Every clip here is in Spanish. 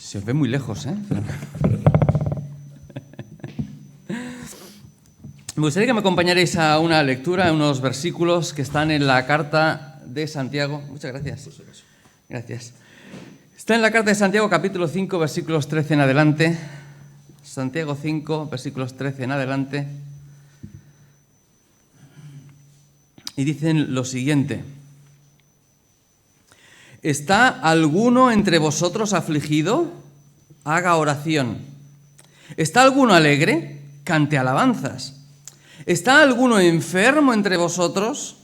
Se os ve muy lejos, ¿eh? Me gustaría que me acompañarais a una lectura, a unos versículos que están en la carta de Santiago. Muchas gracias. Gracias. Está en la carta de Santiago, capítulo 5, versículos 13 en adelante. Santiago 5, versículos 13 en adelante. Y dicen lo siguiente. ¿Está alguno entre vosotros afligido? Haga oración. ¿Está alguno alegre? Cante alabanzas. ¿Está alguno enfermo entre vosotros?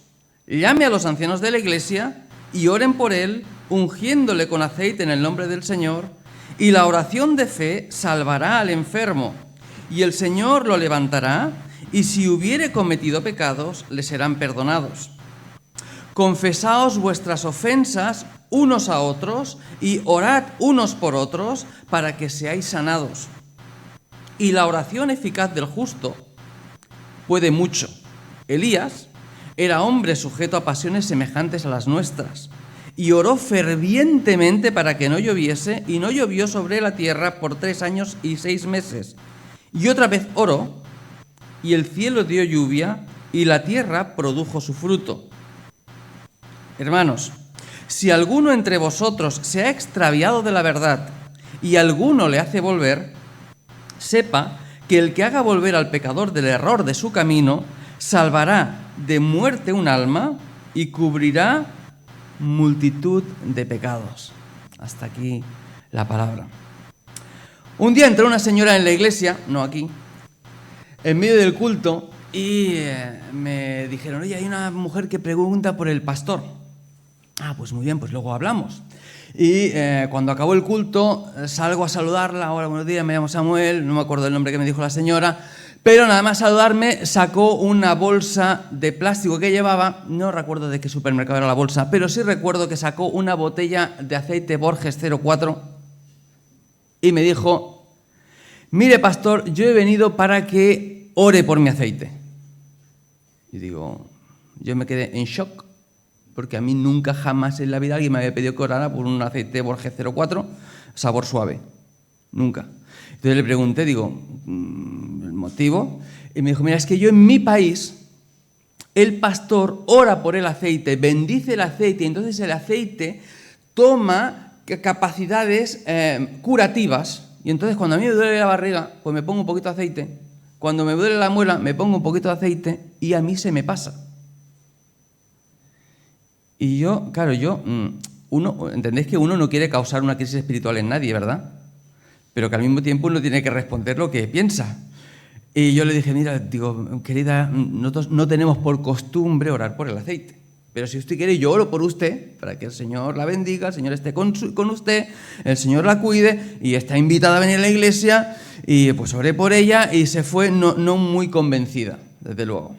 Llame a los ancianos de la iglesia y oren por él, ungiéndole con aceite en el nombre del Señor, y la oración de fe salvará al enfermo, y el Señor lo levantará, y si hubiere cometido pecados, le serán perdonados. Confesaos vuestras ofensas unos a otros y orad unos por otros para que seáis sanados. Y la oración eficaz del justo puede mucho. Elías era hombre sujeto a pasiones semejantes a las nuestras y oró fervientemente para que no lloviese, y no llovió sobre la tierra por 3 años y 6 meses. Y otra vez oró, y el cielo dio lluvia, y la tierra produjo su fruto. Hermanos, si alguno entre vosotros se ha extraviado de la verdad y alguno le hace volver, sepa que el que haga volver al pecador del error de su camino salvará de muerte un alma y cubrirá multitud de pecados. Hasta aquí la palabra. Un día entró una señora en la iglesia, no aquí, en medio del culto, y me dijeron: oye, hay una mujer que pregunta por el pastor. Ah, pues muy bien, pues luego hablamos. Y cuando acabó el culto, salgo a saludarla. Hola, buenos días, me llamo Samuel. No me acuerdo el nombre que me dijo la señora, pero nada más saludarme sacó una bolsa de plástico que llevaba. No recuerdo de qué supermercado era la bolsa, pero sí recuerdo que sacó una botella de aceite Borges 04 y me dijo: mire, pastor, yo he venido para que ore por mi aceite. Y digo, yo me quedé en shock, porque a mí nunca jamás en la vida alguien me había pedido que orara por un aceite Borges 04, sabor suave. Nunca. Entonces le pregunté, digo, el motivo, y me dijo: mira, es que yo en mi país, el pastor ora por el aceite, bendice el aceite, y entonces el aceite toma capacidades curativas, y entonces cuando a mí me duele la barriga, pues me pongo un poquito de aceite, cuando me duele la muela, me pongo un poquito de aceite, y a mí se me pasa. Y yo, claro, entendéis que uno no quiere causar una crisis espiritual en nadie, ¿verdad? Pero que al mismo tiempo uno tiene que responder lo que piensa. Y yo le dije: mira, digo, querida, nosotros no tenemos por costumbre orar por el aceite, pero si usted quiere, yo oro por usted, para que el Señor la bendiga, el Señor esté con usted, el Señor la cuide, y está invitada a venir a la iglesia, y pues oré por ella, y se fue no muy convencida, desde luego.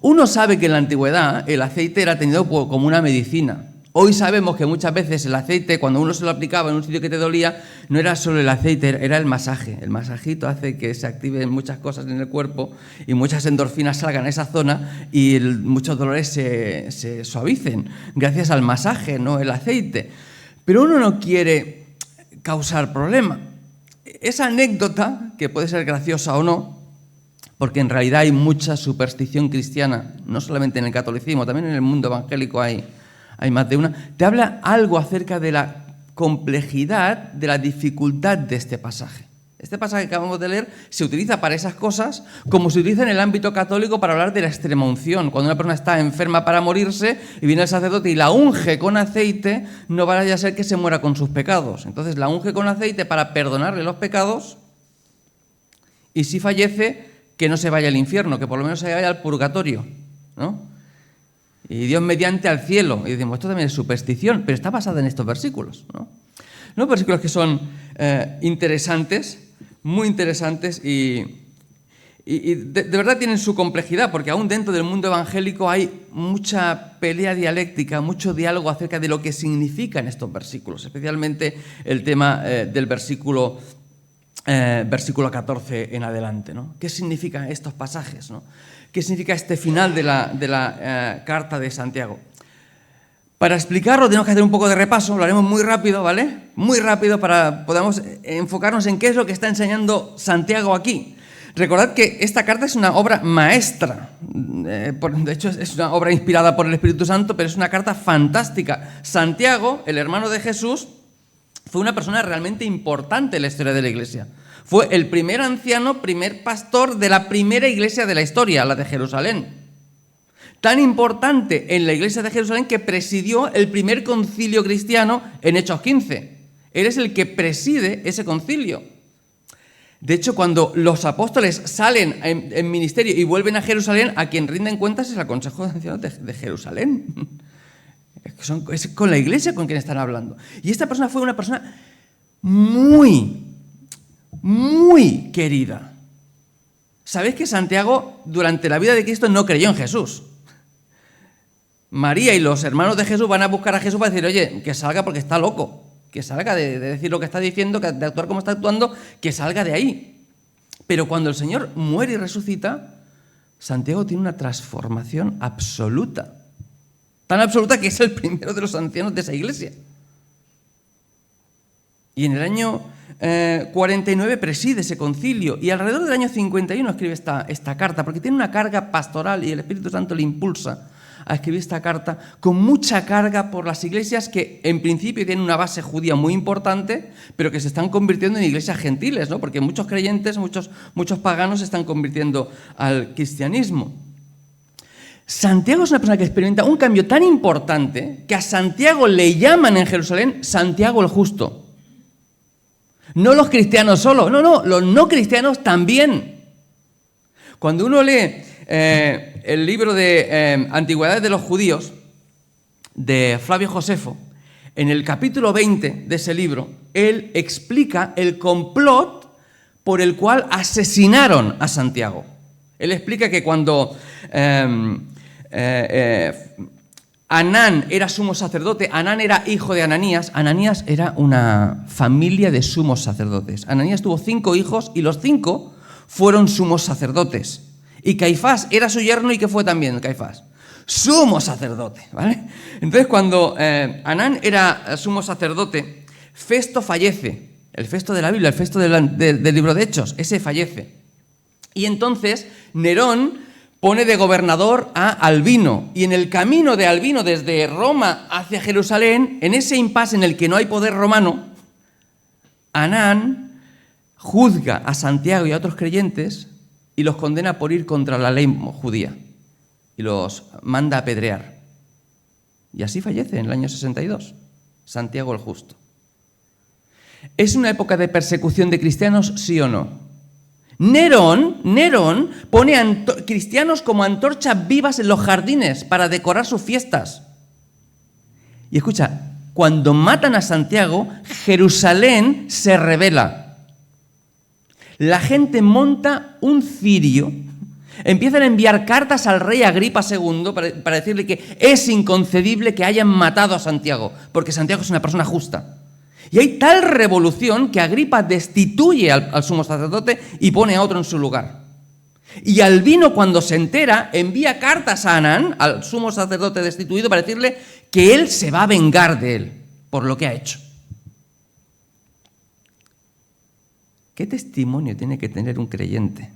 Uno sabe que en la antigüedad el aceite era tenido como una medicina. Hoy sabemos que muchas veces el aceite, cuando uno se lo aplicaba en un sitio que te dolía, no era solo el aceite, era el masaje. El masajito hace que se activen muchas cosas en el cuerpo y muchas endorfinas salgan a esa zona y muchos dolores se suavicen gracias al masaje, no el aceite. Pero uno no quiere causar problema. Esa anécdota, que puede ser graciosa o no, porque en realidad hay mucha superstición cristiana, no solamente en el catolicismo, también en el mundo evangélico hay más de una, te habla algo acerca de la complejidad, de la dificultad de este pasaje. Este pasaje que acabamos de leer se utiliza para esas cosas como se utiliza en el ámbito católico para hablar de la extremaunción. Cuando una persona está enferma para morirse y viene el sacerdote y la unge con aceite, no vaya a ser que se muera con sus pecados. Entonces la unge con aceite para perdonarle los pecados, y si fallece, que no se vaya al infierno, que por lo menos se vaya al purgatorio, ¿no? Y Dios mediante al cielo. Y decimos, esto también es superstición, pero está basada en estos versículos, ¿no? Unos versículos que son interesantes, muy interesantes, y de verdad tienen su complejidad, porque aún dentro del mundo evangélico hay mucha pelea dialéctica, mucho diálogo acerca de lo que significan estos versículos, especialmente el tema del versículo 14 en adelante, ¿no? ¿Qué significan estos pasajes, ¿no? ¿Qué significa este final de la carta de Santiago? Para explicarlo tenemos que hacer un poco de repaso, lo haremos muy rápido, ¿vale? Muy rápido para podamos enfocarnos en qué es lo que está enseñando Santiago aquí. Recordad que esta carta es una obra maestra, de hecho es una obra inspirada por el Espíritu Santo, pero es una carta fantástica. Santiago, el hermano de Jesús, fue una persona realmente importante en la historia de la Iglesia. Fue el primer anciano, primer pastor de la primera iglesia de la historia, la de Jerusalén. Tan importante en la iglesia de Jerusalén que presidió el primer concilio cristiano en Hechos 15. Él es el que preside ese concilio. De hecho, cuando los apóstoles salen en ministerio y vuelven a Jerusalén, a quien rinden cuentas es al Consejo de Ancianos de Jerusalén. Es con la iglesia con quien están hablando. Y esta persona fue una persona muy querida. ¿Sabéis que Santiago, durante la vida de Cristo, no creyó en Jesús? María y los hermanos de Jesús van a buscar a Jesús para decir, oye, que salga porque está loco, que salga de decir lo que está diciendo, de actuar como está actuando, que salga de ahí. Pero cuando el Señor muere y resucita, Santiago tiene una transformación absoluta. Tan absoluta que es el primero de los ancianos de esa iglesia. Y en el año 49 preside ese concilio y alrededor del año 51 escribe esta carta, porque tiene una carga pastoral y el Espíritu Santo le impulsa a escribir esta carta con mucha carga por las iglesias que en principio tienen una base judía muy importante, pero que se están convirtiendo en iglesias gentiles, ¿no? Porque muchos creyentes, muchos paganos se están convirtiendo al cristianismo. Santiago es una persona que experimenta un cambio tan importante que a Santiago le llaman en Jerusalén Santiago el Justo. No los cristianos solo, no, los no cristianos también. Cuando uno lee el libro de Antigüedades de los Judíos, de Flavio Josefo, en el capítulo 20 de ese libro, él explica el complot por el cual asesinaron a Santiago. Él explica que cuando Anán era sumo sacerdote, Anán era hijo de Ananías, Ananías era una familia de sumos sacerdotes. Ananías tuvo 5 hijos y los 5 fueron sumos sacerdotes. Y Caifás era su yerno y que fue también Caifás, sumo sacerdote, ¿vale? Entonces cuando Anán era sumo sacerdote, Festo fallece, el Festo de la Biblia, el Festo del libro de Hechos, ese fallece. Y entonces Nerón pone de gobernador a Albino, y en el camino de Albino desde Roma hacia Jerusalén, en ese impasse en el que no hay poder romano, Anán juzga a Santiago y a otros creyentes y los condena por ir contra la ley judía y los manda a apedrear. Y así fallece en el año 62, Santiago el Justo. ¿Es una época de persecución de cristianos, sí o no? Nerón pone a cristianos como antorchas vivas en los jardines para decorar sus fiestas. Y escucha, cuando matan a Santiago, Jerusalén se rebela. La gente monta un cirio, empiezan a enviar cartas al rey Agripa II para decirle que es inconcebible que hayan matado a Santiago, porque Santiago es una persona justa. Y hay tal revolución que Agripa destituye al sumo sacerdote y pone a otro en su lugar. Y Albino, cuando se entera, envía cartas a Anán, al sumo sacerdote destituido, para decirle que él se va a vengar de él por lo que ha hecho. ¿Qué testimonio tiene que tener un creyente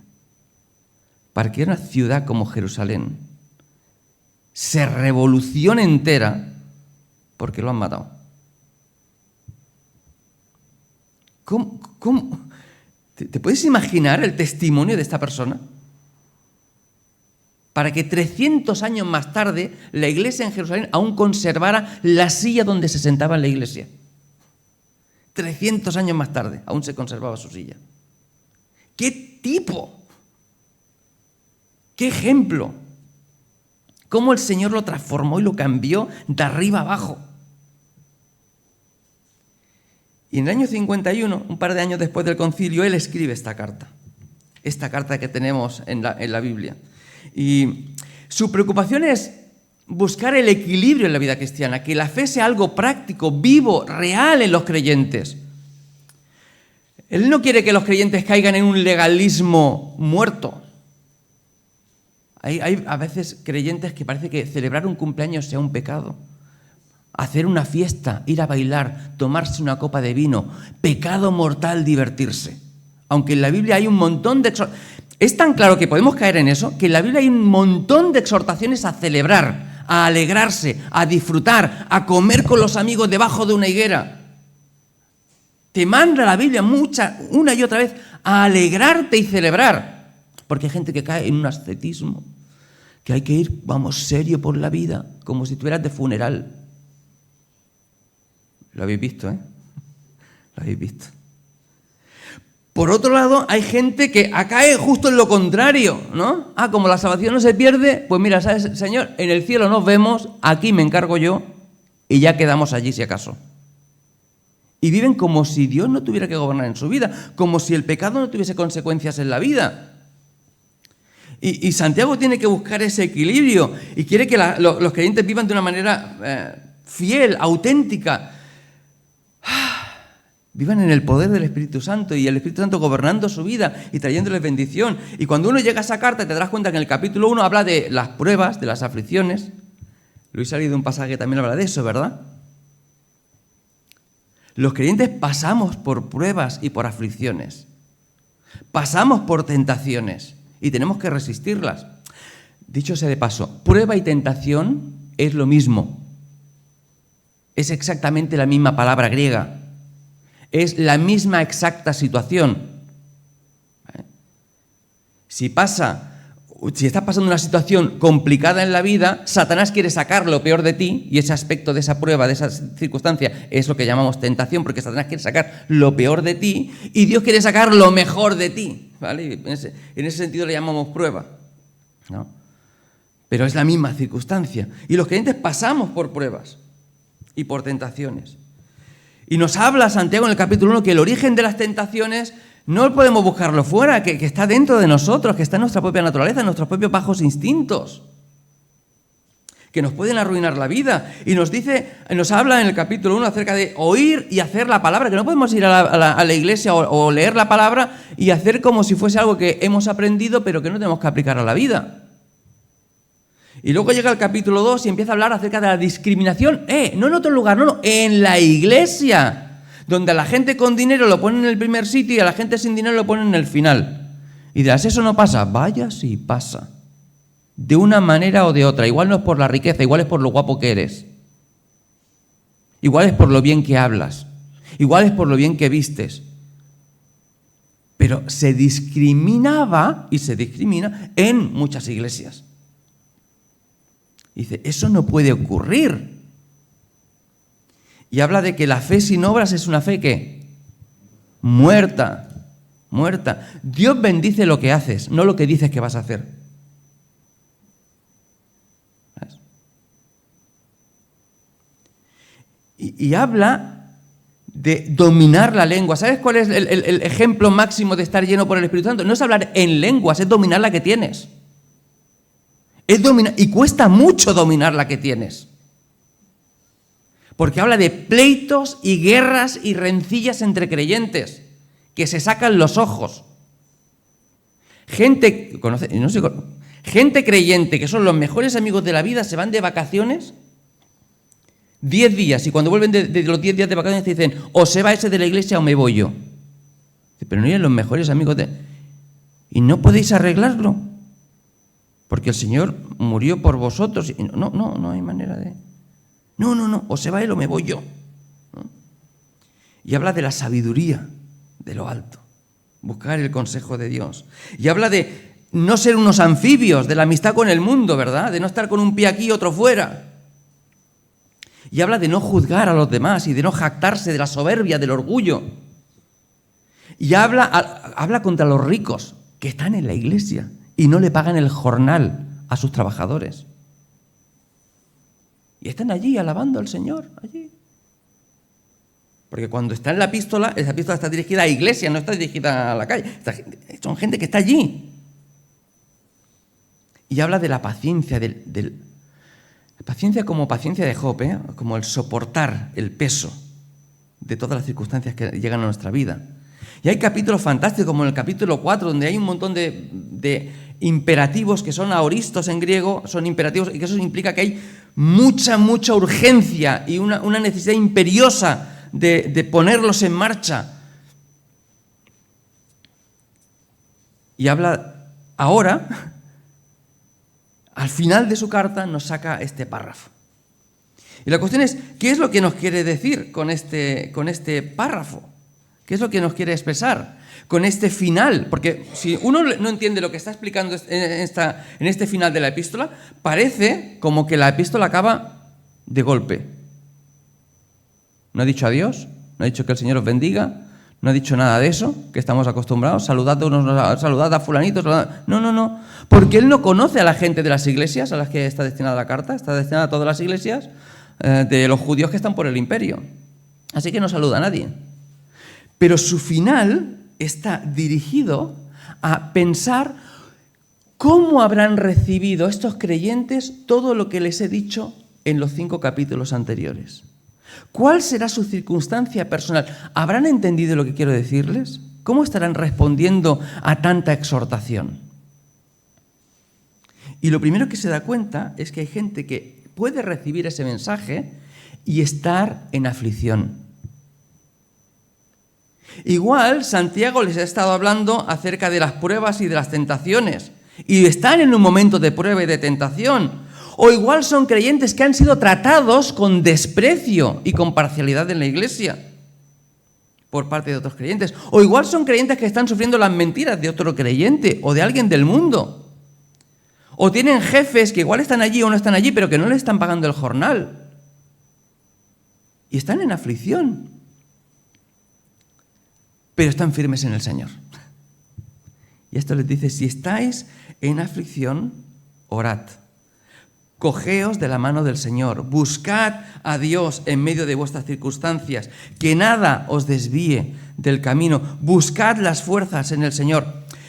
para que una ciudad como Jerusalén se revolucione entera porque lo han matado? ¿Cómo? ¿Te puedes imaginar el testimonio de esta persona? Para que 300 años más tarde la iglesia en Jerusalén aún conservara la silla donde se sentaba en la iglesia. 300 años más tarde aún se conservaba su silla. ¡Qué tipo! ¡Qué ejemplo! Cómo el Señor lo transformó y lo cambió de arriba abajo. Y en el año 51, un par de años después del concilio, él escribe esta carta que tenemos en la Biblia. Y su preocupación es buscar el equilibrio en la vida cristiana, que la fe sea algo práctico, vivo, real en los creyentes. Él no quiere que los creyentes caigan en un legalismo muerto. Hay a veces creyentes que parece que celebrar un cumpleaños sea un pecado. hacer una fiesta, ir a bailar, tomarse una copa de vino, pecado mortal divertirse. Aunque en la Biblia hay un montón de es tan claro que podemos caer en eso, que en la Biblia hay un montón de exhortaciones a celebrar, a alegrarse, a disfrutar, a comer con los amigos debajo de una higuera. Te manda la Biblia una y otra vez a alegrarte y celebrar. Porque hay gente que cae en un ascetismo, que hay que ir, serio por la vida, como si estuvieras de funeral. Lo habéis visto, ¿eh? Lo habéis visto. Por otro lado, hay gente que cae justo en lo contrario, ¿no? Como la salvación no se pierde, pues mira, ¿sabes, Señor? En el cielo nos vemos, aquí me encargo yo y ya quedamos allí si acaso. Y viven como si Dios no tuviera que gobernar en su vida, como si el pecado no tuviese consecuencias en la vida. Y Santiago tiene que buscar ese equilibrio y quiere que los creyentes vivan de una manera fiel, auténtica. Vivan en el poder del Espíritu Santo y el Espíritu Santo gobernando su vida y trayéndoles bendición. Y cuando uno llega a esa carta te darás cuenta que en el capítulo 1 habla de las pruebas, de las aflicciones. Luis ha leído un pasaje que también habla de eso, ¿verdad? Los creyentes pasamos por pruebas y por aflicciones. Pasamos por tentaciones y tenemos que resistirlas. Dicho sea de paso, prueba y tentación es lo mismo. Es exactamente la misma palabra griega. Es la misma exacta situación. Si estás pasando una situación complicada en la vida, Satanás quiere sacar lo peor de ti y ese aspecto de esa prueba, de esa circunstancia, es lo que llamamos tentación, porque Satanás quiere sacar lo peor de ti y Dios quiere sacar lo mejor de ti, ¿vale? En ese sentido le llamamos prueba, ¿no? Pero es la misma circunstancia. Y los creyentes pasamos por pruebas y por tentaciones. Y nos habla Santiago en el capítulo 1 que el origen de las tentaciones no podemos buscarlo fuera, que está dentro de nosotros, que está en nuestra propia naturaleza, en nuestros propios bajos instintos, que nos pueden arruinar la vida. Y nos habla en el capítulo 1 acerca de oír y hacer la palabra, que no podemos ir a la iglesia o leer la palabra y hacer como si fuese algo que hemos aprendido, pero que no tenemos que aplicar a la vida. Y luego llega el capítulo 2 y empieza a hablar acerca de la discriminación, no en otro lugar, no, en la iglesia, donde a la gente con dinero lo ponen en el primer sitio y a la gente sin dinero lo ponen en el final. Y dirás, ¿eso no pasa? Vaya si pasa. De una manera o de otra. Igual no es por la riqueza, igual es por lo guapo que eres. Igual es por lo bien que hablas. Igual es por lo bien que vistes. Pero se discriminaba y se discrimina en muchas iglesias. Dice, eso no puede ocurrir. Y habla de que la fe sin obras es una fe ¿qué? Muerta. Dios bendice lo que haces, no lo que dices que vas a hacer. ¿Sabes? Y habla de dominar la lengua. ¿Sabes cuál es el ejemplo máximo de estar lleno por el Espíritu Santo? No es hablar en lenguas, es dominar la que tienes. Es dominar, y cuesta mucho dominar la que tienes. Porque habla de pleitos y guerras y rencillas entre creyentes que se sacan los ojos. Gente creyente que son los mejores amigos de la vida se van de vacaciones 10 días y cuando vuelven de los 10 días de vacaciones te dicen o se va ese de la iglesia o me voy yo. Pero no eran los mejores amigos y no podéis arreglarlo. Porque el Señor murió por vosotros. Y no hay manera de... No, o se va él o me voy yo. ¿No? Y habla de la sabiduría de lo alto. Buscar el consejo de Dios. Y habla de no ser unos anfibios, de la amistad con el mundo, ¿verdad? De no estar con un pie aquí y otro fuera. Y habla de no juzgar a los demás y de no jactarse de la soberbia, del orgullo. Y habla contra los ricos que están en la iglesia y no le pagan el jornal a sus trabajadores. Y están allí alabando al Señor, allí. Porque cuando está en la epístola, esa epístola está dirigida a iglesia, no está dirigida a la calle. Son gente que está allí. Y habla de la paciencia, la paciencia como paciencia de Job, como el soportar el peso de todas las circunstancias que llegan a nuestra vida. Y hay capítulos fantásticos, como en el capítulo 4, donde hay un montón de imperativos que son aoristos en griego, son imperativos, y que eso implica que hay mucha urgencia y una necesidad imperiosa de ponerlos en marcha. Y habla ahora, al final de su carta, nos saca este párrafo. Y la cuestión es, ¿qué es lo que nos quiere decir con este párrafo? ¿Qué es lo que nos quiere expresar con este final? Porque si uno no entiende lo que está explicando en este final de la epístola, parece como que la epístola acaba de golpe. No ha dicho adiós, no ha dicho que el Señor os bendiga, no ha dicho nada de eso, que estamos acostumbrados, saludad a fulanitos, no, porque Él no conoce a la gente de las iglesias a las que está destinada la carta, está destinada a todas las iglesias de los judíos que están por el imperio. Así que no saluda a nadie. Pero su final está dirigido a pensar cómo habrán recibido estos creyentes todo lo que les he dicho en los 5 capítulos anteriores. ¿Cuál será su circunstancia personal? ¿Habrán entendido lo que quiero decirles? ¿Cómo estarán respondiendo a tanta exhortación? Y lo primero que se da cuenta es que hay gente que puede recibir ese mensaje y estar en aflicción. Igual Santiago les ha estado hablando acerca de las pruebas y de las tentaciones y están en un momento de prueba y de tentación. O igual son creyentes que han sido tratados con desprecio y con parcialidad en la iglesia por parte de otros creyentes. O igual son creyentes que están sufriendo las mentiras de otro creyente o de alguien del mundo. O tienen jefes que igual están allí o no están allí, pero que no les están pagando el jornal. Y están en aflicción. Pero están firmes en el Señor. Y esto les dice, si estáis en aflicción, orad. Cogeos de la mano del Señor, buscad a Dios en medio de vuestras circunstancias, que nada os desvíe del camino, buscad las fuerzas en el Señor.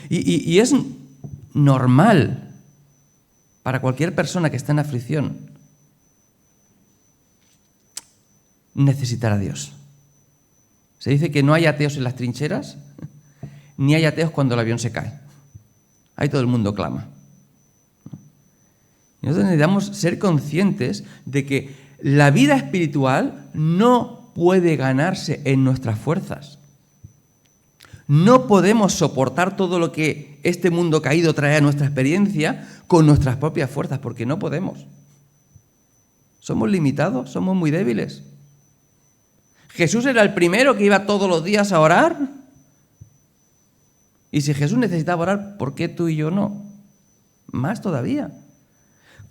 Y es normal para cualquier persona que está en aflicción necesitar a Dios. Se dice que no hay ateos en las trincheras, ni hay ateos cuando el avión se cae. Ahí todo el mundo clama. Nosotros necesitamos ser conscientes de que la vida espiritual no puede ganarse en nuestras fuerzas. No podemos soportar todo lo que este mundo caído trae a nuestra experiencia con nuestras propias fuerzas, porque no podemos. Somos limitados, somos muy débiles. Jesús era el primero que iba todos los días a orar. Y si Jesús necesitaba orar, ¿por qué tú y yo no? Más todavía.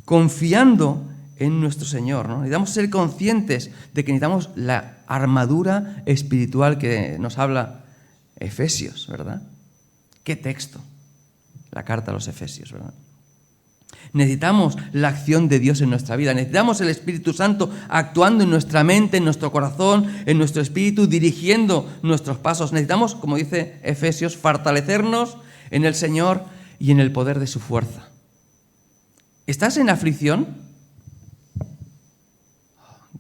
Confiando en nuestro Señor, ¿no? Necesitamos ser conscientes de que necesitamos la armadura espiritual que nos habla Efesios, ¿verdad? ¿Qué texto? La carta a los Efesios, ¿verdad? Necesitamos la acción de Dios en nuestra vida, necesitamos el Espíritu Santo actuando en nuestra mente, en nuestro corazón, en nuestro espíritu, dirigiendo nuestros pasos. Necesitamos, como dice Efesios, fortalecernos en el Señor y en el poder de su fuerza. ¿Estás en aflicción?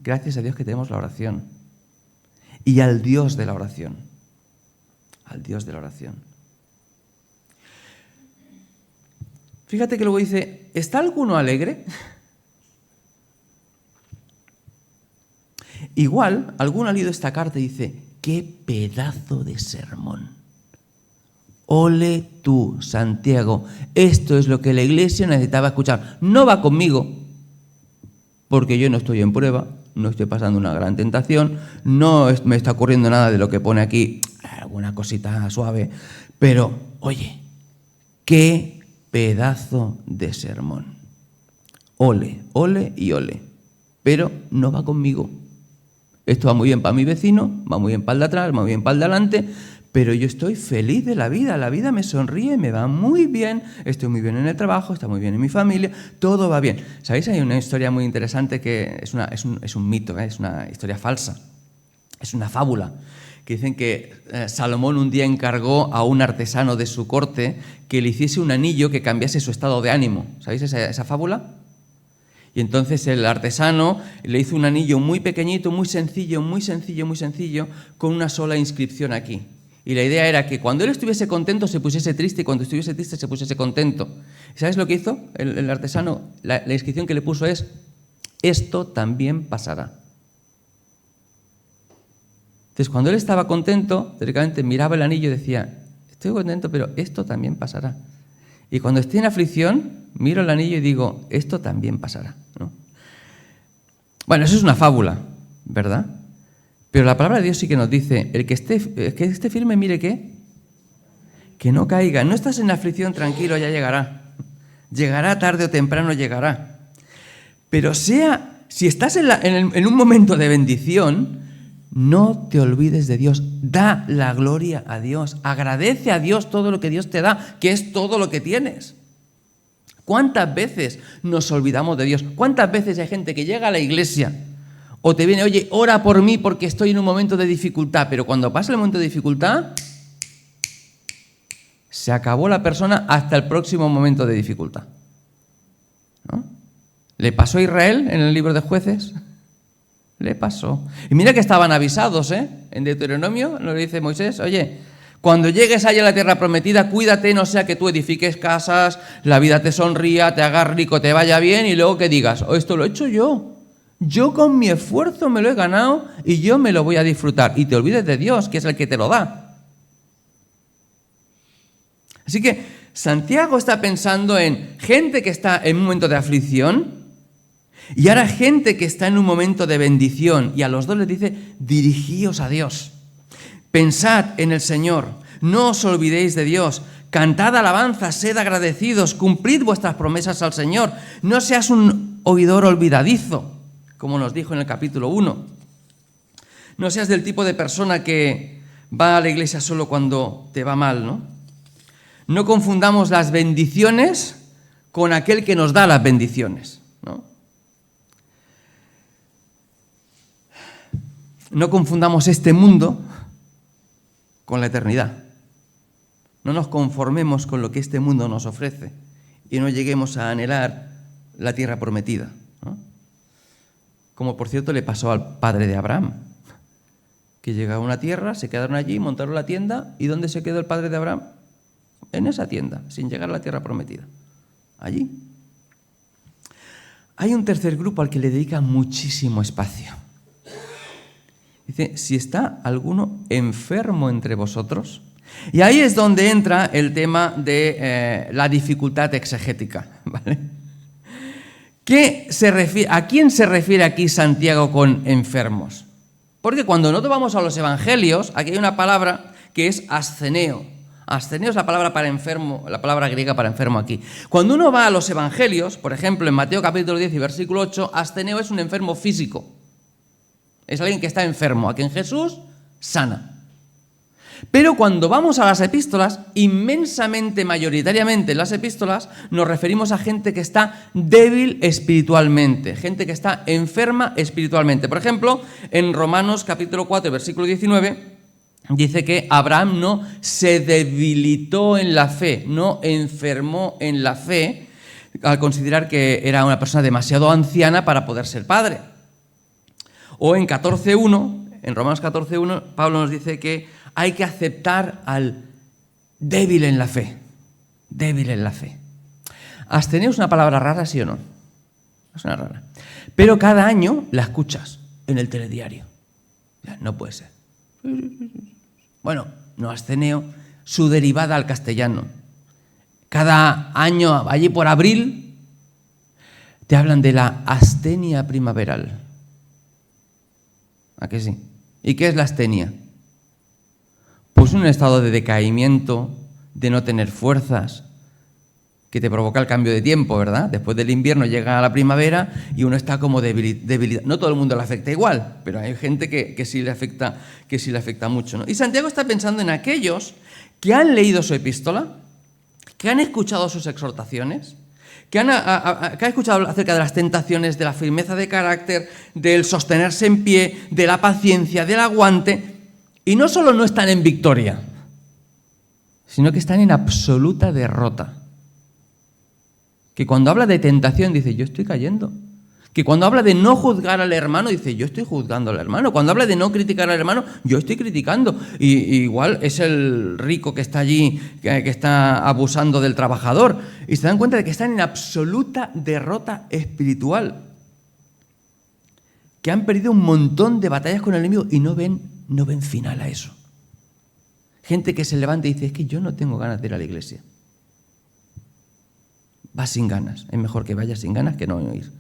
Gracias a Dios que tenemos la oración. Y al Dios de la oración. Al Dios de la oración. Fíjate que luego dice, ¿está alguno alegre? Igual, alguno ha leído esta carta y dice, ¡qué pedazo de sermón! Ole tú, Santiago, esto es lo que la iglesia necesitaba escuchar. No va conmigo, porque yo no estoy en prueba, no estoy pasando una gran tentación, no me está ocurriendo nada de lo que pone aquí, alguna cosita suave, pero, oye, qué pedazo de sermón. Ole, ole y ole, pero no va conmigo. Esto va muy bien para mi vecino, va muy bien para el de atrás, va muy bien para el de adelante, pero yo estoy feliz de la vida me sonríe, me va muy bien, estoy muy bien en el trabajo, está muy bien en mi familia, todo va bien. ¿Sabéis? Hay una historia muy interesante que es un mito, es una historia falsa, es una fábula, que dicen que Salomón un día encargó a un artesano de su corte que le hiciese un anillo que cambiase su estado de ánimo. ¿Sabéis esa fábula? Y entonces el artesano le hizo un anillo muy pequeñito, muy sencillo, con una sola inscripción aquí. Y la idea era que cuando él estuviese contento se pusiese triste y cuando estuviese triste se pusiese contento. ¿Sabes lo que hizo el artesano? La inscripción que le puso es esto también pasará. Entonces, cuando él estaba contento, teóricamente miraba el anillo y decía, estoy contento, pero esto también pasará. Y cuando estoy en aflicción, miro el anillo y digo, esto también pasará, ¿no? Bueno, eso es una fábula, ¿verdad? Pero la palabra de Dios sí que nos dice, el que esté firme, mire qué, que no caiga. No estás en aflicción, tranquilo, ya llegará. Llegará tarde o temprano, llegará. Pero si estás en un momento de bendición, no te olvides de Dios. Da la gloria a Dios. Agradece a Dios todo lo que Dios te da, que es todo lo que tienes. ¿Cuántas veces nos olvidamos de Dios? ¿Cuántas veces hay gente que llega a la iglesia o te viene, oye, ora por mí porque estoy en un momento de dificultad, pero cuando pasa el momento de dificultad, se acabó la persona hasta el próximo momento de dificultad, ¿no? ¿Le pasó a Israel en el libro de Jueces? Le pasó. Y mira que estaban avisados, ¿eh? En Deuteronomio nos dice Moisés, oye, cuando llegues allá a la tierra prometida, cuídate, no sea que tú edifiques casas, la vida te sonría, te hagas rico, te vaya bien y luego que digas, oh, esto lo he hecho yo. Yo con mi esfuerzo me lo he ganado y yo me lo voy a disfrutar. Y te olvides de Dios, que es el que te lo da. Así que Santiago está pensando en gente que está en un momento de aflicción y ahora gente que está en un momento de bendición. Y a los dos les dice, dirigíos a Dios. Pensad en el Señor, no os olvidéis de Dios. Cantad alabanzas, sed agradecidos, cumplid vuestras promesas al Señor. No seas un oidor olvidadizo, como nos dijo en el capítulo 1. No seas del tipo de persona que va a la iglesia solo cuando te va mal, ¿no? No confundamos las bendiciones con aquel que nos da las bendiciones, ¿no? No confundamos este mundo con la eternidad. No nos conformemos con lo que este mundo nos ofrece y no lleguemos a anhelar la tierra prometida, ¿no? Como por cierto le pasó al padre de Abraham, que llegó a una tierra, se quedaron allí, montaron la tienda, ¿y dónde se quedó el padre de Abraham? En esa tienda, sin llegar a la tierra prometida. Allí. Hay un tercer grupo al que le dedica muchísimo espacio. Dice, si está alguno enfermo entre vosotros, y ahí es donde entra el tema de la dificultad exegética, ¿vale? ¿A quién se refiere aquí Santiago con enfermos? Porque cuando nosotros vamos a los evangelios, aquí hay una palabra que es asceneo. Asceneo es la palabra para enfermo, la palabra griega para enfermo aquí. Cuando uno va a los evangelios, por ejemplo, en Mateo capítulo 10 y versículo 8, asceneo es un enfermo físico. Es alguien que está enfermo, a quien Jesús sana. Pero cuando vamos a las epístolas, inmensamente, mayoritariamente en las epístolas, nos referimos a gente que está débil espiritualmente, gente que está enferma espiritualmente. Por ejemplo, en Romanos capítulo 4, versículo 19, dice que Abraham no se debilitó en la fe, no enfermó en la fe, al considerar que era una persona demasiado anciana para poder ser padre. O en 14.1, en Romanos 14.1, Pablo nos dice que hay que aceptar al débil en la fe. Débil en la fe. Absteneo es una palabra rara, ¿sí o no? Es una rara. Pero cada año la escuchas en el telediario. No puede ser. Bueno, no absteneo, su derivada al castellano. Cada año, allí por abril, te hablan de la astenia primaveral. ¿A qué sí? ¿Y qué es la astenia? Pues un estado de decaimiento, de no tener fuerzas, que te provoca el cambio de tiempo, ¿verdad? Después del invierno llega la primavera y uno está como debilidad. No todo el mundo le afecta igual, pero hay gente que sí le afecta mucho, ¿no? Y Santiago está pensando en aquellos que han leído su epístola, que han escuchado sus exhortaciones, que han escuchado acerca de las tentaciones, de la firmeza de carácter, del sostenerse en pie, de la paciencia, del aguante, y no solo no están en victoria, sino que están en absoluta derrota. Que cuando habla de tentación dice, yo estoy cayendo. Que cuando habla de no juzgar al hermano dice, yo estoy juzgando al hermano. Cuando habla de no criticar al hermano, yo estoy criticando. Y igual es el rico que está allí, que está abusando del trabajador. Y se dan cuenta de que están en absoluta derrota espiritual. que han perdido un montón de batallas con el enemigo y no ven final a eso. Gente que se levanta y dice, es que yo no tengo ganas de ir a la iglesia. Va sin ganas. Es mejor que vaya sin ganas que no ir.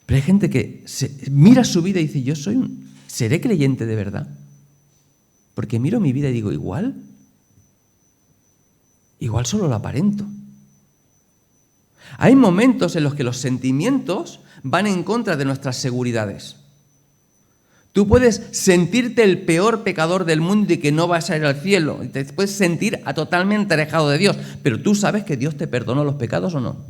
Pero hay gente que mira su vida y dice, ¿seré creyente de verdad? Porque miro mi vida y digo, igual solo lo aparento. Hay momentos en los que los sentimientos van en contra de nuestras seguridades. Tú puedes sentirte el peor pecador del mundo y que no vas a ir al cielo. Te puedes sentir totalmente alejado de Dios, pero tú sabes que Dios te perdonó los pecados o no.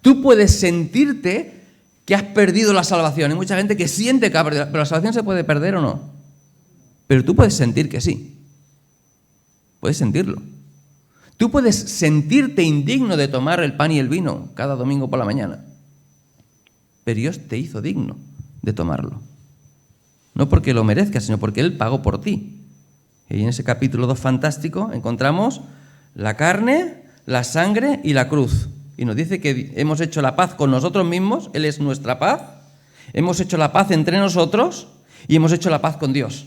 Tú puedes sentirte que has perdido la salvación. Hay mucha gente que siente que ha perdido, pero la salvación se puede perder o no. Pero tú puedes sentir que sí. Puedes sentirlo. Tú puedes sentirte indigno de tomar el pan y el vino cada domingo por la mañana. Pero Dios te hizo digno de tomarlo. No porque lo merezcas, sino porque Él pagó por ti. Y en ese capítulo 2 fantástico encontramos la carne, la sangre y la cruz. Y nos dice que hemos hecho la paz con nosotros mismos, Él es nuestra paz, hemos hecho la paz entre nosotros y hemos hecho la paz con Dios.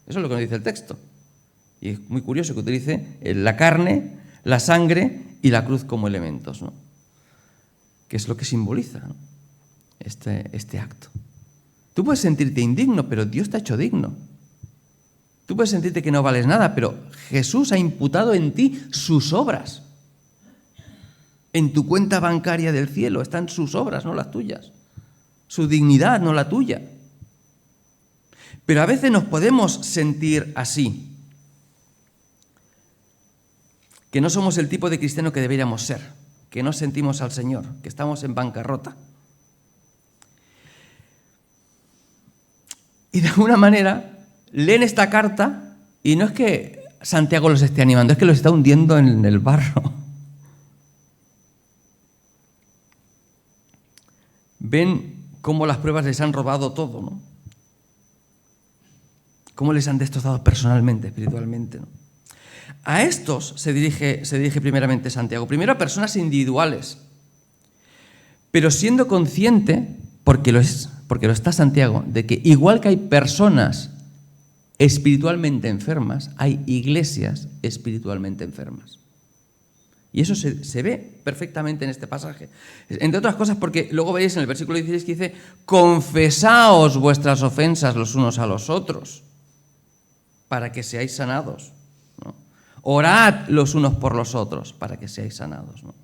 Eso es lo que nos dice el texto. Y es muy curioso que utilice la carne, la sangre y la cruz como elementos, ¿no? Que es lo que simboliza, ¿no? este acto. Tú puedes sentirte indigno, pero Dios te ha hecho digno. Tú puedes sentirte que no vales nada, pero Jesús ha imputado en ti sus obras. En tu cuenta bancaria del cielo están sus obras, no las tuyas. Su dignidad, no la tuya. Pero a veces nos podemos sentir así. Que no somos el tipo de cristiano que deberíamos ser. Que no sentimos al Señor, que estamos en bancarrota. Y de alguna manera leen esta carta y no es que Santiago los esté animando, es que los está hundiendo en el barro. Ven cómo las pruebas les han robado todo, ¿no? Cómo les han destrozado personalmente, espiritualmente, ¿no? A estos se dirige primeramente Santiago. Primero a personas individuales, pero siendo consciente, porque lo está Santiago, de que igual que hay personas espiritualmente enfermas, hay iglesias espiritualmente enfermas. Y eso se ve perfectamente en este pasaje. Entre otras cosas porque luego veréis en el versículo 16 que dice, confesaos vuestras ofensas los unos a los otros, para que seáis sanados, ¿no? Orad los unos por los otros, para que seáis sanados, ¿no?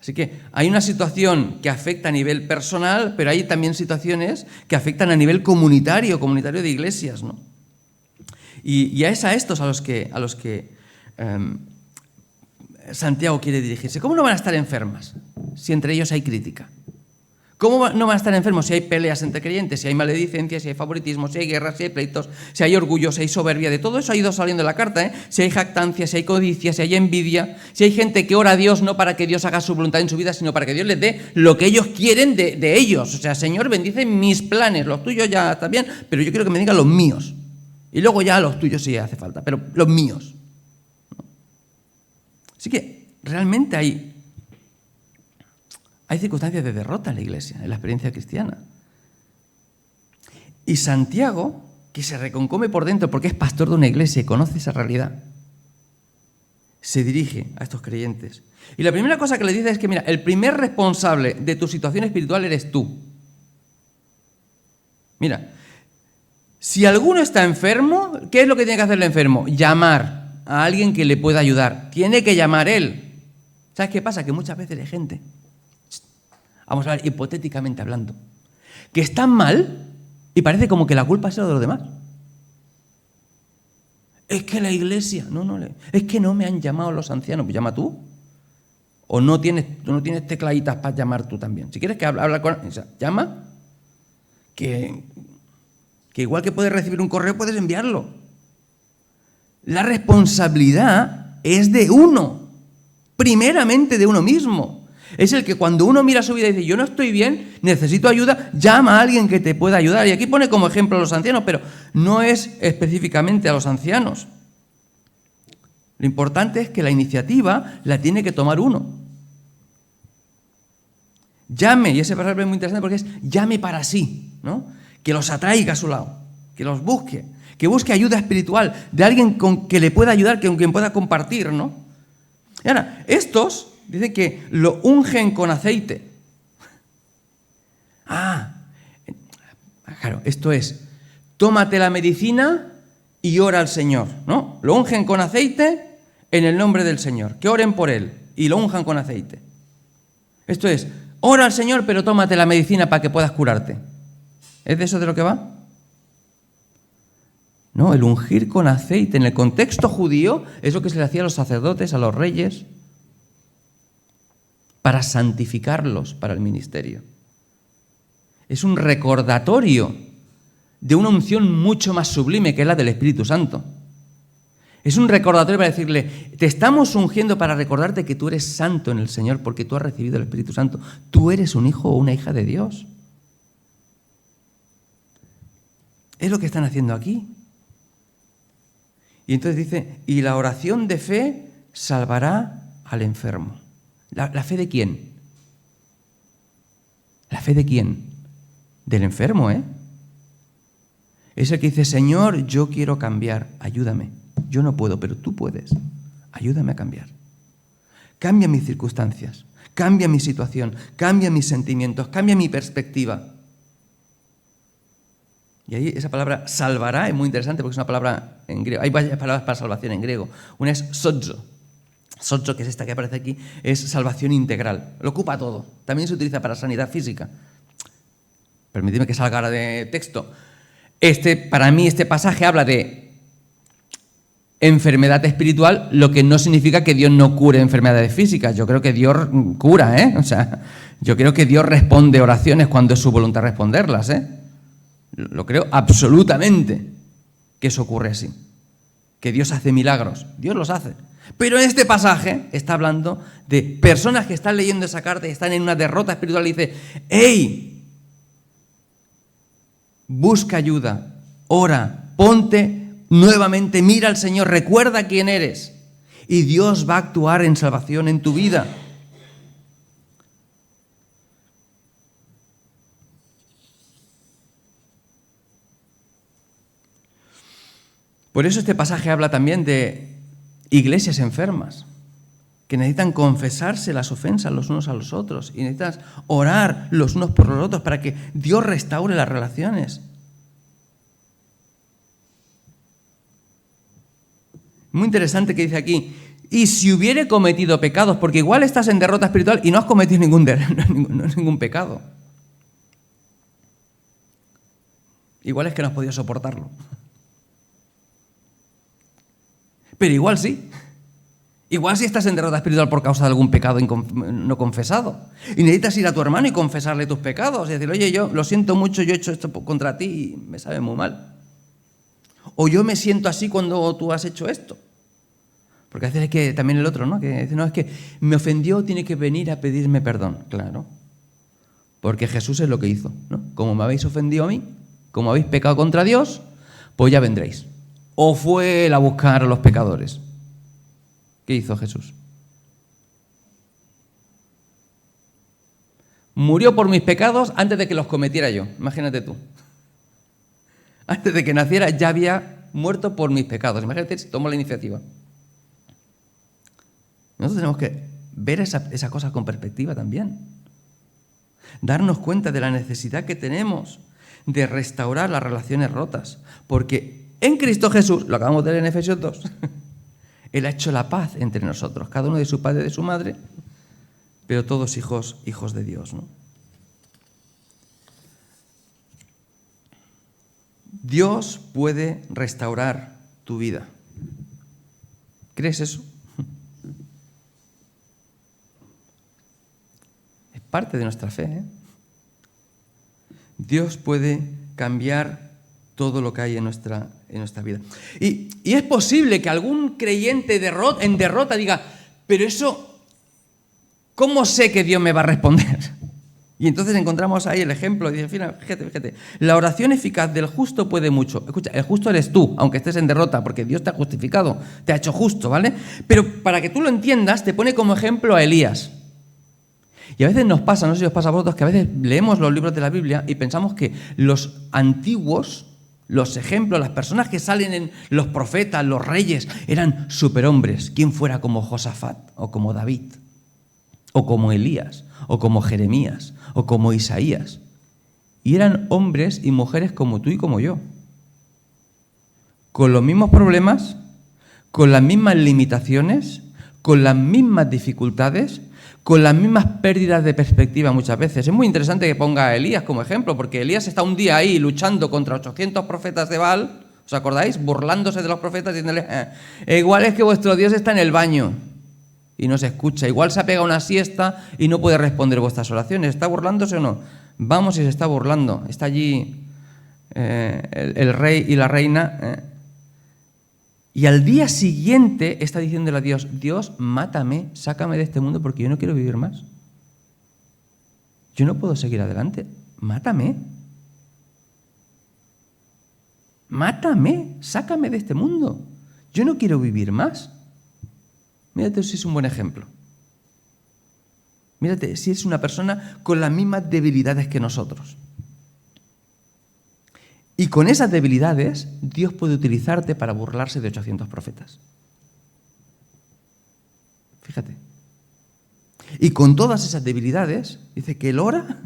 Así que hay una situación que afecta a nivel personal, pero hay también situaciones que afectan a nivel comunitario de iglesias, ¿no? Y es a estos a los que Santiago quiere dirigirse. ¿Cómo no van a estar enfermas si entre ellos hay crítica? ¿Cómo no van a estar enfermos si hay peleas entre creyentes, si hay maledicencia, si hay favoritismo, si hay guerras, si hay pleitos, si hay orgullo, si hay soberbia? De todo eso ha ido saliendo en la carta, ¿eh? Si hay jactancia, si hay codicia, si hay envidia, si hay gente que ora a Dios no para que Dios haga su voluntad en su vida, sino para que Dios les dé lo que ellos quieren de ellos. O sea, Señor, bendice mis planes, los tuyos ya están bien, pero yo quiero que me digan los míos. Y luego ya los tuyos sí hace falta, pero los míos. Así que realmente hay circunstancias de derrota en la iglesia, en la experiencia cristiana. Y Santiago, que se reconcome por dentro porque es pastor de una iglesia y conoce esa realidad, se dirige a estos creyentes. Y la primera cosa que le dice es que, mira, el primer responsable de tu situación espiritual eres tú. Mira, si alguno está enfermo, ¿qué es lo que tiene que hacer el enfermo? Llamar a alguien que le pueda ayudar. Tiene que llamar él. ¿Sabes qué pasa? Que muchas veces hay gente, vamos a ver, hipotéticamente hablando, que están mal y parece como que la culpa es de los demás. Es que la iglesia, es que no me han llamado los ancianos. Pues llama tú. O no tienes tecladitas para llamar tú también. Si quieres que habla con... O sea, llama, que igual que puedes recibir un correo, puedes enviarlo. La responsabilidad es de uno, primeramente de uno mismo. Es el que cuando uno mira su vida y dice, yo no estoy bien, necesito ayuda, llama a alguien que te pueda ayudar. Y aquí pone como ejemplo a los ancianos, pero no es específicamente a los ancianos. Lo importante es que la iniciativa la tiene que tomar uno. Llame, y ese pasaje es muy interesante porque es llame para sí, ¿no? Que los atraiga a su lado, que los busque, que busque ayuda espiritual de alguien con que le pueda ayudar, con quien pueda compartir, ¿no? Y ahora, estos dicen que lo ungen con aceite. Claro, esto es, tómate la medicina y ora al Señor, ¿no? Lo ungen con aceite en el nombre del Señor, que oren por él y lo unjan con aceite. Esto es, ora al Señor, pero tómate la medicina para que puedas curarte. ¿Es de eso de lo que va? No, el ungir con aceite en el contexto judío es lo que se le hacía a los sacerdotes, a los reyes, para santificarlos para el ministerio. Es un recordatorio de una unción mucho más sublime que es la del Espíritu Santo. Es un recordatorio para decirle, te estamos ungiendo para recordarte que tú eres santo en el Señor porque tú has recibido el Espíritu Santo. Tú eres un hijo o una hija de Dios. Es lo que están haciendo aquí. Y entonces dice, y la oración de fe salvará al enfermo. ¿La fe de quién? ¿La fe de quién? Del enfermo, ¿eh? Es el que dice, Señor, yo quiero cambiar, ayúdame. Yo no puedo, pero tú puedes. Ayúdame a cambiar. Cambia mis circunstancias, cambia mi situación, cambia mis sentimientos, cambia mi perspectiva. Y ahí esa palabra salvará es muy interesante porque es una palabra en griego. Hay varias palabras para salvación en griego. Una es sozo. Sozo, que es esta que aparece aquí, es salvación integral. Lo ocupa todo. También se utiliza para sanidad física. Permíteme que salga ahora de texto. Para mí este pasaje habla de enfermedad espiritual, lo que no significa que Dios no cure enfermedades físicas. Yo creo que Dios cura, ¿eh? O sea, yo creo que Dios responde oraciones cuando es su voluntad responderlas, ¿eh? Lo creo absolutamente que eso ocurre así. Que Dios hace milagros. Dios los hace. Pero en este pasaje está hablando de personas que están leyendo esa carta y están en una derrota espiritual y dice, ¡hey! Busca ayuda, ora, ponte nuevamente, mira al Señor, recuerda quién eres y Dios va a actuar en salvación en tu vida. Por eso este pasaje habla también de iglesias enfermas que necesitan confesarse las ofensas los unos a los otros y necesitan orar los unos por los otros para que Dios restaure las relaciones. Muy interesante que dice aquí, y si hubiere cometido pecados, porque igual estás en derrota espiritual y no has cometido ningún pecado. Igual es que no has podido soportarlo. Pero igual sí. Igual si estás en derrota espiritual por causa de algún pecado no confesado. Y necesitas ir a tu hermano y confesarle tus pecados. Y decir, oye, yo lo siento mucho, yo he hecho esto contra ti y me sabe muy mal. O yo me siento así cuando tú has hecho esto. Porque a veces hay que, también el otro, ¿no? Que dice, no, es que me ofendió, tiene que venir a pedirme perdón. Claro. Porque Jesús es lo que hizo, ¿no? Como me habéis ofendido a mí, como habéis pecado contra Dios, pues ya vendréis. O fue él a buscar a los pecadores. ¿Qué hizo Jesús? Murió por mis pecados antes de que los cometiera yo. Imagínate tú. Antes de que naciera ya había muerto por mis pecados. Imagínate si tomo la iniciativa. Nosotros tenemos que ver esa cosa con perspectiva también. Darnos cuenta de la necesidad que tenemos de restaurar las relaciones rotas. Porque en Cristo Jesús, lo acabamos de leer en Efesios 2, Él ha hecho la paz entre nosotros, cada uno de su padre y de su madre, pero todos hijos de Dios, ¿no? Dios puede restaurar tu vida. ¿Crees eso? Es parte de nuestra fe, ¿eh? Dios puede cambiar todo lo que hay en nuestra vida. Y es posible que algún creyente en derrota diga, pero eso, ¿cómo sé que Dios me va a responder? Y entonces encontramos ahí el ejemplo. Dice, fíjate, la oración eficaz del justo puede mucho. Escucha, el justo eres tú, aunque estés en derrota, porque Dios te ha justificado, te ha hecho justo, ¿vale? Pero para que tú lo entiendas, te pone como ejemplo a Elías. Y a veces nos pasa, no sé si os pasa a vosotros, que a veces leemos los libros de la Biblia y pensamos que los antiguos, los ejemplos, las personas que salen en los profetas, los reyes, eran superhombres. ¿Quién fuera como Josafat o como David? O como Elías, o como Jeremías, o como Isaías. Y eran hombres y mujeres como tú y como yo. Con los mismos problemas, con las mismas limitaciones, con las mismas dificultades, con las mismas pérdidas de perspectiva muchas veces. Es muy interesante que ponga a Elías como ejemplo, porque Elías está un día ahí luchando contra 800 profetas de Baal, ¿os acordáis? Burlándose de los profetas, diciéndole, igual es que vuestro Dios está en el baño y no se escucha, igual se ha pegado una siesta y no puede responder vuestras oraciones. ¿Está burlándose o no? Vamos, si se está burlando. Está allí el rey y la reina, y al día siguiente está diciéndole a Dios, Dios, mátame, sácame de este mundo porque yo no quiero vivir más. Yo no puedo seguir adelante. Mátame. Mátame, sácame de este mundo. Yo no quiero vivir más. Mírate si es un buen ejemplo. Mírate si es una persona con las mismas debilidades que nosotros. Y con esas debilidades, Dios puede utilizarte para burlarse de 800 profetas. Fíjate. Y con todas esas debilidades, dice que él ora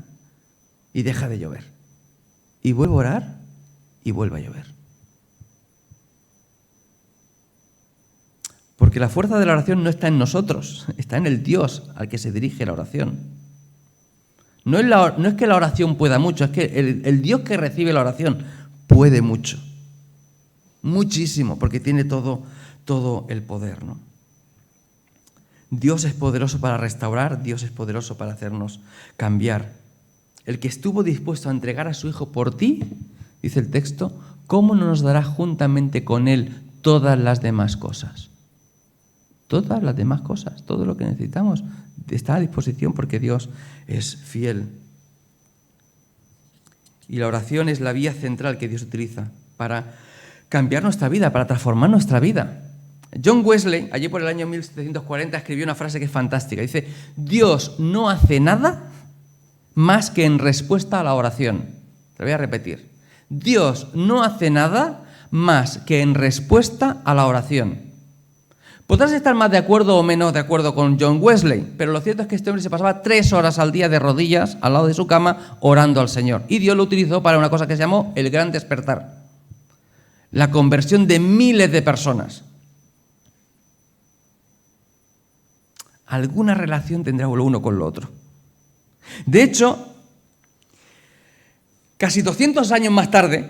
y deja de llover. Y vuelve a orar y vuelve a llover. Porque la fuerza de la oración no está en nosotros, está en el Dios al que se dirige la oración. No es que la oración pueda mucho, es que el Dios que recibe la oración puede mucho, muchísimo, porque tiene todo el poder, ¿no? Dios es poderoso para restaurar, Dios es poderoso para hacernos cambiar. El que estuvo dispuesto a entregar a su Hijo por ti, dice el texto, ¿cómo no nos dará juntamente con Él todas las demás cosas? Todas las demás cosas, todo lo que necesitamos está a disposición porque Dios es fiel. Y la oración es la vía central que Dios utiliza para cambiar nuestra vida, para transformar nuestra vida. John Wesley, allí por el año 1740, escribió una frase que es fantástica. Dice, Dios no hace nada más que en respuesta a la oración. Te lo voy a repetir. Dios no hace nada más que en respuesta a la oración. Podrás estar más de acuerdo o menos de acuerdo con John Wesley, pero lo cierto es que este hombre se pasaba 3 horas al día de rodillas al lado de su cama orando al Señor. Y Dios lo utilizó para una cosa que se llamó el gran despertar. La conversión de miles de personas. Alguna relación tendrá lo uno con lo otro. De hecho, casi 200 años más tarde,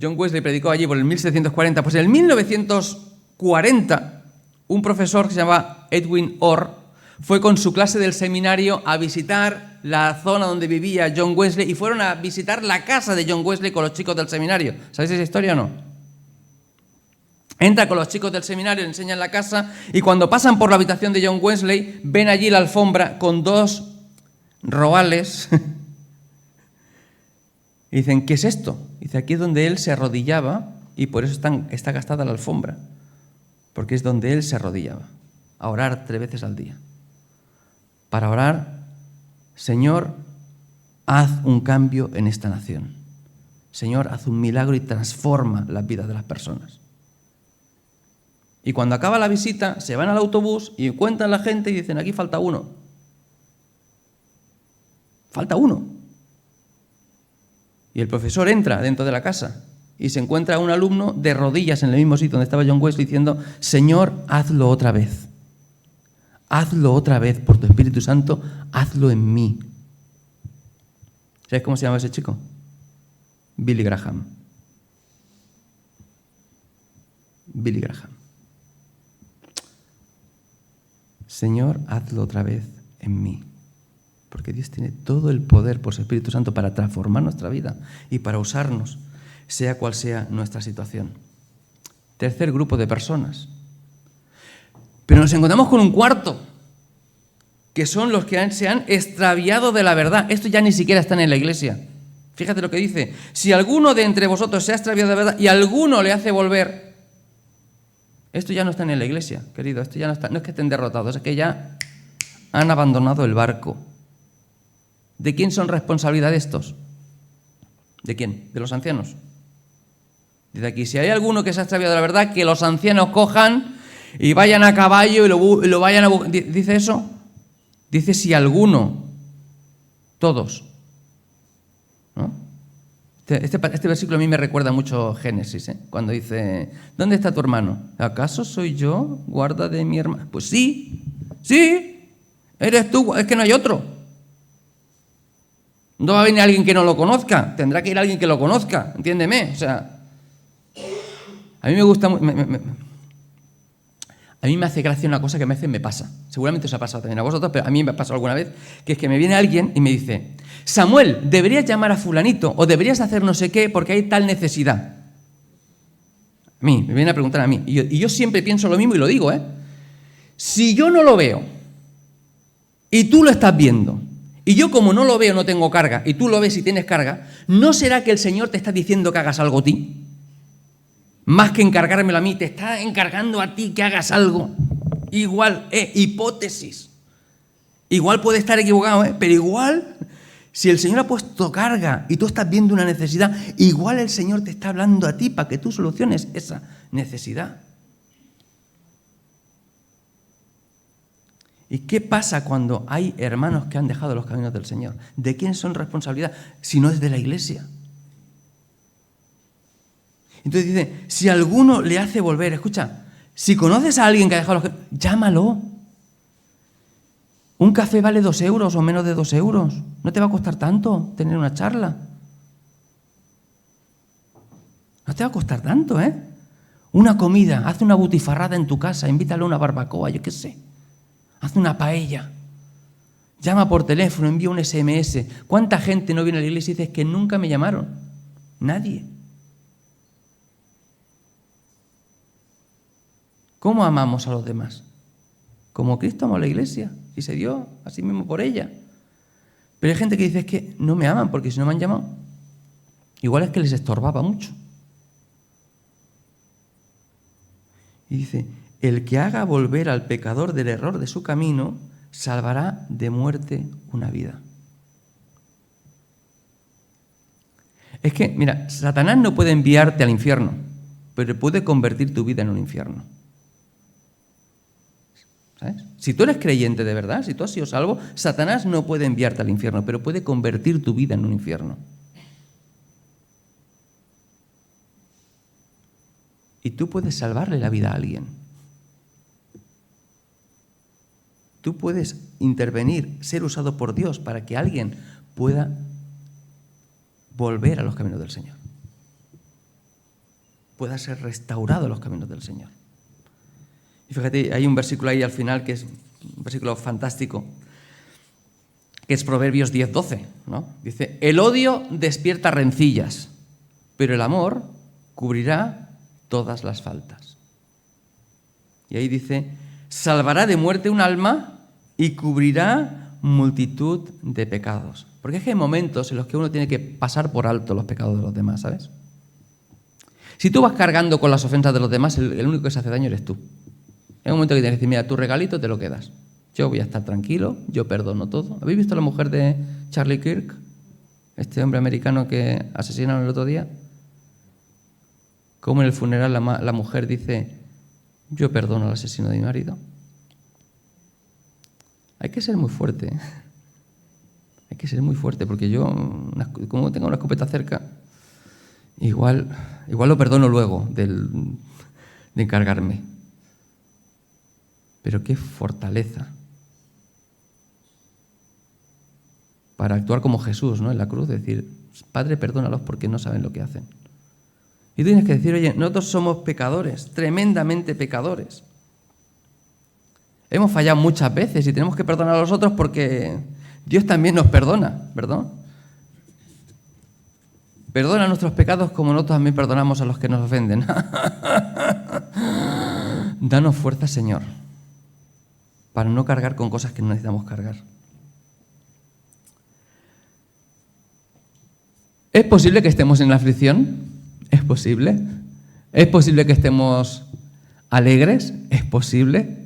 John Wesley predicó allí por el 1740, pues en el 1940, un profesor que se llamaba Edwin Orr fue con su clase del seminario a visitar la zona donde vivía John Wesley y fueron a visitar la casa de John Wesley con los chicos del seminario. ¿Sabéis esa historia o no? Entra con los chicos del seminario, le enseñan la casa y cuando pasan por la habitación de John Wesley ven allí la alfombra con 2 roales y dicen, ¿qué es esto? Dice, aquí es donde él se arrodillaba y por eso está gastada la alfombra. Porque es donde él se arrodillaba, a orar 3 veces al día. Para orar, Señor, haz un cambio en esta nación. Señor, haz un milagro y transforma las vidas de las personas. Y cuando acaba la visita, se van al autobús y cuentan la gente y dicen, aquí falta uno. Falta uno. Y el profesor entra dentro de la casa y se encuentra un alumno de rodillas en el mismo sitio donde estaba John Wesley diciendo, Señor, hazlo otra vez. Hazlo otra vez por tu Espíritu Santo, hazlo en mí. ¿Sabes cómo se llama ese chico? Billy Graham. Billy Graham. Señor, hazlo otra vez en mí. Porque Dios tiene todo el poder por su Espíritu Santo para transformar nuestra vida y para usarnos, sea cual sea nuestra situación. Tercer grupo de personas. Pero nos encontramos con un cuarto, que son los que se han extraviado de la verdad. Esto ya ni siquiera están en la iglesia. Fíjate lo que dice. Si alguno de entre vosotros se ha extraviado de la verdad y alguno le hace volver, esto ya no está en la iglesia, querido. Esto ya no está. No es que estén derrotados, es que ya han abandonado el barco. ¿De quién son responsabilidad estos? ¿De quién? ¿De los ancianos? Dice aquí, si hay alguno que se ha extraviado de la verdad, que los ancianos cojan y vayan a caballo y lo vayan a buscar. ¿Dice eso? Dice si alguno, todos. ¿No? Este versículo a mí me recuerda mucho Génesis, cuando dice, ¿dónde está tu hermano? ¿Acaso soy yo, guarda de mi hermano? Pues sí, eres tú, es que no hay otro. No va a venir alguien que no lo conozca, tendrá que ir alguien que lo conozca, entiéndeme. O sea, a mí me gusta, a mí me hace gracia una cosa que a veces me pasa. Seguramente os ha pasado también a vosotros, pero a mí me ha pasado alguna vez, que es que me viene alguien y me dice, Samuel, deberías llamar a fulanito o deberías hacer no sé qué porque hay tal necesidad. A mí, me viene a preguntar a mí. Y yo siempre pienso lo mismo y lo digo, Si yo no lo veo y tú lo estás viendo, y yo como no lo veo no tengo carga, y tú lo ves y tienes carga, ¿no será que el Señor te está diciendo que hagas algo a ti? Más que encargármelo a mí, te está encargando a ti que hagas algo. Igual, hipótesis. Igual puede estar equivocado, pero igual, si el Señor ha puesto carga y tú estás viendo una necesidad, igual el Señor te está hablando a ti para que tú soluciones esa necesidad. ¿Y qué pasa cuando hay hermanos que han dejado los caminos del Señor? ¿De quién son responsabilidad? Si no es de la iglesia. Entonces dice, si alguno le hace volver, escucha, si conoces a alguien que ha dejado los caminos, llámalo. Un café vale 2 euros o menos de 2 euros. No te va a costar tanto tener una charla. No te va a costar tanto, Una comida, haz una butifarrada en tu casa, invítale a una barbacoa, yo qué sé. Haz una paella. Llama por teléfono, envía un SMS. ¿Cuánta gente no viene a la iglesia y dice que nunca me llamaron? Nadie. ¿Cómo amamos a los demás? Como Cristo amó a la iglesia y se dio a sí mismo por ella. Pero hay gente que dice es que no me aman porque si no me han llamado, igual es que les estorbaba mucho. Y dice, el que haga volver al pecador del error de su camino, salvará de muerte una vida. Es que, mira, Satanás no puede enviarte al infierno, pero puede convertir tu vida en un infierno. ¿Sabes? Si tú eres creyente de verdad, si tú has sido salvo, Satanás no puede enviarte al infierno, pero puede convertir tu vida en un infierno. Y tú puedes salvarle la vida a alguien. Tú puedes intervenir, ser usado por Dios para que alguien pueda volver a los caminos del Señor. Pueda ser restaurado a los caminos del Señor. Y fíjate, hay un versículo ahí al final que es un versículo fantástico, que es Proverbios 10:12, ¿no? Dice, el odio despierta rencillas, pero el amor cubrirá todas las faltas. Y ahí dice, salvará de muerte un alma y cubrirá multitud de pecados. Porque es que hay momentos en los que uno tiene que pasar por alto los pecados de los demás, ¿sabes? Si tú vas cargando con las ofensas de los demás, el único que se hace daño eres tú. En un momento que tienes que decir, mira, tu regalito te lo quedas. Yo voy a estar tranquilo, yo perdono todo. ¿Habéis visto a la mujer de Charlie Kirk? Este hombre americano que asesinaron el otro día. Cómo en el funeral la mujer dice, yo perdono al asesino de mi marido. Hay que ser muy fuerte. Hay que ser muy fuerte, porque yo, como tengo una escopeta cerca, igual lo perdono luego de encargarme. Pero qué fortaleza para actuar como Jesús, ¿no? En la cruz, decir, Padre, perdónalos porque no saben lo que hacen. Y tú tienes que decir, oye, nosotros somos pecadores, tremendamente pecadores. Hemos fallado muchas veces y tenemos que perdonar a los otros porque Dios también nos perdona, ¿verdad? Perdona nuestros pecados como nosotros también perdonamos a los que nos ofenden. Danos fuerza, Señor, para no cargar con cosas que no necesitamos cargar. ¿Es posible que estemos en la aflicción? ¿Es posible? ¿Es posible que estemos alegres? ¿Es posible?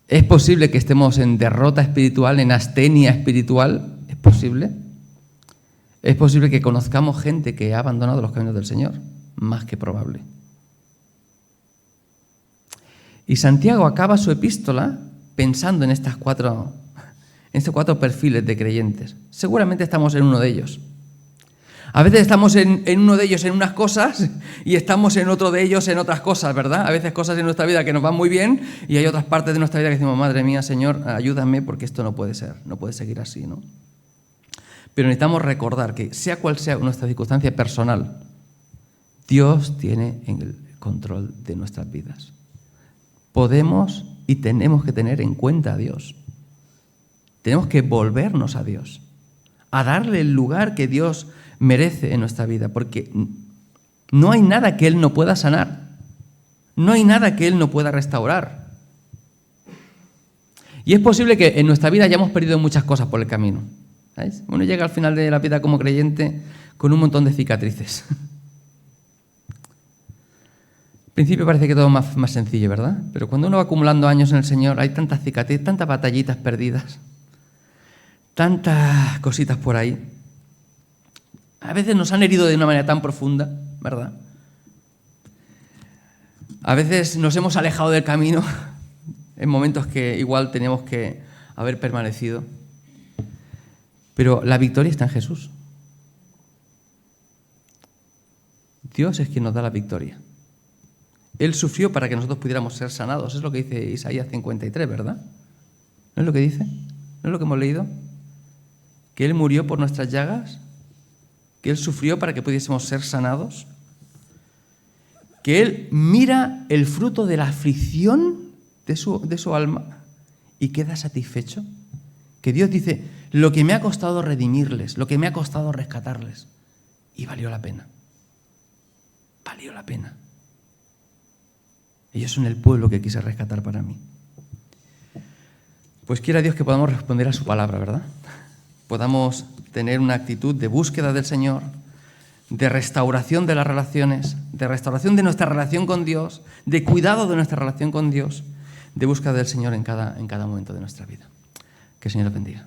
¿Es posible que estemos en derrota espiritual, en astenia espiritual? ¿Es posible. Es posible que conozcamos gente que ha abandonado los caminos del Señor, más que probable. Y Santiago acaba su epístola pensando en estos cuatro perfiles de creyentes. Seguramente estamos en uno de ellos. A veces estamos en uno de ellos en unas cosas y estamos en otro de ellos en otras cosas, ¿verdad? A veces cosas en nuestra vida que nos van muy bien y hay otras partes de nuestra vida que decimos, madre mía, Señor, ayúdame porque esto no puede ser, no puede seguir así, ¿no? Pero necesitamos recordar que sea cual sea nuestra circunstancia personal, Dios tiene en el control de nuestras vidas. Podemos y tenemos que tener en cuenta a Dios. Tenemos que volvernos a Dios, a darle el lugar que Dios merece en nuestra vida, porque no hay nada que Él no pueda sanar, no hay nada que Él no pueda restaurar. Y es posible que en nuestra vida hayamos perdido muchas cosas por el camino. ¿Sabéis? Uno llega al final de la vida como creyente con un montón de cicatrices. Al principio parece que todo es más sencillo, ¿verdad? Pero cuando uno va acumulando años en el Señor, hay tantas cicatrices, tantas batallitas perdidas, tantas cositas por ahí. A veces nos han herido de una manera tan profunda, ¿verdad? A veces nos hemos alejado del camino en momentos que igual teníamos que haber permanecido. Pero la victoria está en Jesús. Dios es quien nos da la victoria. Él sufrió para que nosotros pudiéramos ser sanados. Es lo que dice Isaías 53, ¿verdad? ¿No es lo que dice? ¿No es lo que hemos leído? Que Él murió por nuestras llagas, que Él sufrió para que pudiésemos ser sanados, que Él mira el fruto de la aflicción de su alma y queda satisfecho. Que Dios dice, lo que me ha costado redimirles, lo que me ha costado rescatarles, y valió la pena. Valió la pena. Ellos son el pueblo que quise rescatar para mí. Pues quiera Dios que podamos responder a su palabra, ¿verdad? Podamos tener una actitud de búsqueda del Señor, de restauración de las relaciones, de restauración de nuestra relación con Dios, de cuidado de nuestra relación con Dios, de búsqueda del Señor en cada momento de nuestra vida. Que el Señor los bendiga.